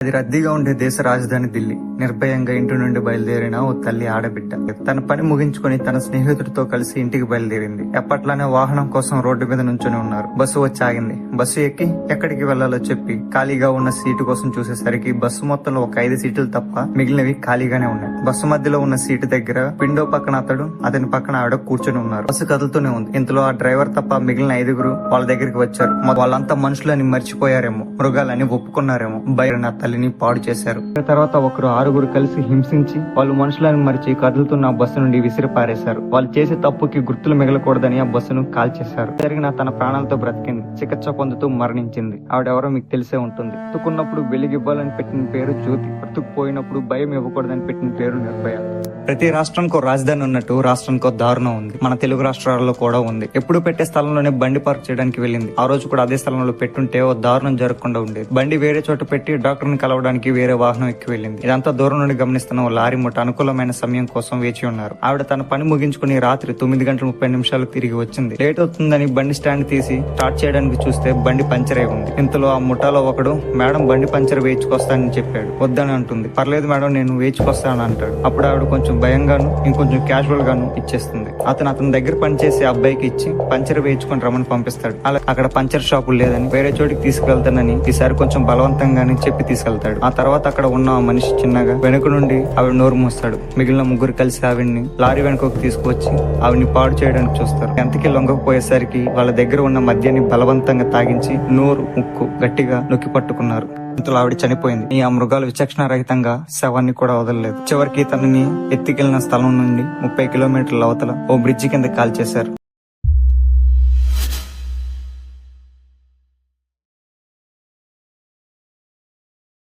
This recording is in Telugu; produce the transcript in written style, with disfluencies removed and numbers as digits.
అది రద్దీగా ఉండే దేశ రాజధాని ఢిల్లీ. నిర్భయంగా ఇంటి నుండి బయలుదేరిన ఓ తల్లి ఆడబిడ్డ తన పని ముగించుకుని తన స్నేహితుడితో కలిసి ఇంటికి బయలుదేరింది. ఎప్పట్లానే వాహనం కోసం రోడ్డు మీద నుంచొని ఉన్నారు. బస్సు వచ్చి ఆగింది. బస్సు ఎక్కి ఎక్కడికి వెళ్లాలో చెప్పి ఖాళీగా ఉన్న సీటు కోసం చూసేసరికి బస్సు మొత్తంలో ఒక 5 సీట్లు తప్ప మిగిలినవి ఖాళీగానే ఉన్నాయి. బస్సు మధ్యలో ఉన్న సీటు దగ్గర విండో పక్కన అతని పక్కన ఆవిడ కూర్చొని ఉన్నారు. బస్సు కదులుతూనే ఉంది. ఇంతలో ఆ డ్రైవర్ తప్ప మిగిలిన 5 వాళ్ళ దగ్గరికి వచ్చారు. వాళ్ళంతా మనుషులని మర్చిపోయారేమో, మృగాలని ఒప్పుకున్నారేమో, బయట తల్లిని పాడు చేశారు. తర్వాత ఒకరు 6 కలిసి హింసించి వాళ్ళు మనుషులను మరిచి కదులుతున్న ఆ బస్సు నుండి విసిరి పారేశారు. వాళ్ళు చేసే తప్పుకి గుర్తులు మిగలకూడదని ఆ బస్సును కాల్చేశారు. జరిగిన తన ప్రాణాలతో బ్రతికింది. చికిత్స పొందుతూ మరణించింది. ఆవిడెవరో మీకు తెలిసే ఉంటుంది. బ్రతుకున్నప్పుడు వెలిగివ్వాలని పెట్టిన పేరు జ్యోతి, బ్రతుకుపోయినప్పుడు భయం ఇవ్వకూడదని పెట్టిన పేరు నిర్భయ. ప్రతి రాష్ట్రానికి రాజధాని ఉన్నట్టు రాష్ట్రానికి దారుణం ఉంది. మన తెలుగు రాష్ట్రాలలో కూడా ఉంది. ఎప్పుడు పెట్టే స్థలంలోనే బండి పార్క్ చేయడానికి వెళ్ళింది. ఆ రోజు కూడా అదే స్థలంలో పెట్టుంటే ఓ దారుణం జరగకుండా ఉండేది. బండి వేరే చోట పెట్టి డాక్టర్ ని కలవడానికి వేరే వాహనం ఎక్కి వెళ్ళింది. ఇదంతా దూరం నుండి గమనిస్తున్న ఓ లారీ ముఠ అనుకూలమైన సమయం కోసం వేచి ఉన్నారు. ఆవిడ తన పని ముగించుకుని రాత్రి 9:30 తిరిగి వచ్చింది. లేట్ అవుతుందని బండి స్టాండ్ తీసి స్టార్ట్ చేయడానికి చూస్తే బండి పంచర్ అయి ఉంది. ఇంతలో ఆ ముఠాలో ఒకడు, మేడం బండి పంచర్ వేయించుకొస్తానని చెప్పాడు. వద్దని అంటుంది. పర్లేదు మేడం, నేను వేయించుకొస్తాను అంటాడు. అప్పుడు ఆవిడ కొంచెం భయంగాను ఇంకొంచెం క్యాజువల్ గాను ఇచ్చేస్తుంది. అతని దగ్గర పనిచేసే అబ్బాయికి ఇచ్చి పంచర్ వేయించుకొని రమ్మని పంపిస్తాడు. అలా అక్కడ పంచర్ షాపులు లేదని వేరే చోటికి తీసుకెళ్తానని ఈసారి కొంచెం బలవంతంగానే చెప్పి తీసుకెళ్తాడు. ఆ తర్వాత అక్కడ ఉన్న ఆ మనిషి చిన్నగా వెనుక నుండి ఆవిడ నోరు మూస్తాడు. మిగిలిన 3 కలిసి ఆవిడ్ని లారీ వెనుకకు తీసుకువచ్చి ఆవిడ్ని పాడు చేయడానికి చూస్తారు. ఎంతకి లొంగకపోయేసరికి వాళ్ళ దగ్గర ఉన్న మద్యాన్ని బలవంతంగా తాగించి నోరు ముక్కు గట్టిగా నొక్కి పట్టుకున్నారు. ఇంతలో ఆవిడ చనిపోయింది. ఈ ఆ మృగాలు విచక్షణ రహితంగా శవాన్ని కూడా వదలలేదు. చివరికి తనని ఎత్తికెళ్లిన స్థలం నుండి 30 కిలోమీటర్ల అవతల ఓ బ్రిడ్జి కింద కాల్చేశారు.